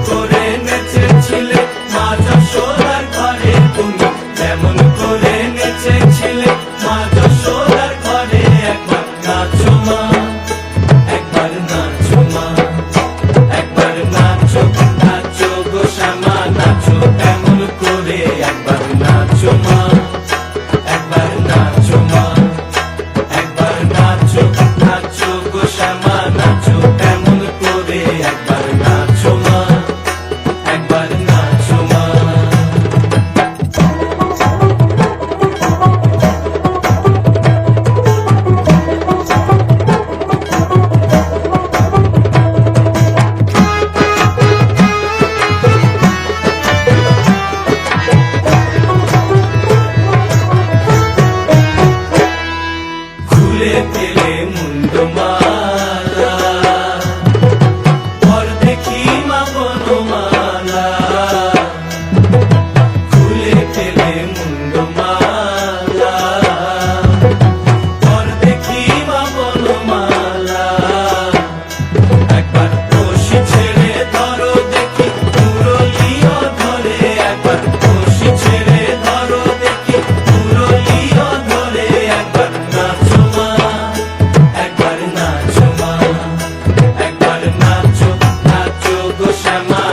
করে নেচেছিলে মা যশোদার ঘরে তুমি, যেমন করে নেচেছিলে মা যশোদার ঘরে। একবার নাচো মা, একবার নাচো মা, একবার নাচো নাচো গো শ্যামা নাচো এমন করে। একবার নাচো মা, একবার নাচো মা, একবার নাচো নাচো গো শ্যামা নাচো এমন করে। একবার নাচো মা, একবার নাচো মা। খুলে ফেলে মুন্ডমালা, পর দেখি মা বনমালা। খুলে ফেলে মুন্ডমালা, পর দেখি মা বনমালা। একবার রশি ছেড়ে ধরো দেখি মুরলিও ধরে। একবার রশি ছেড়ে ধরো দেখি মুরলিও ধরে। একবার নাচো মা, একবার নাচো মা, একবার নাচো নাচো গো শ্যামা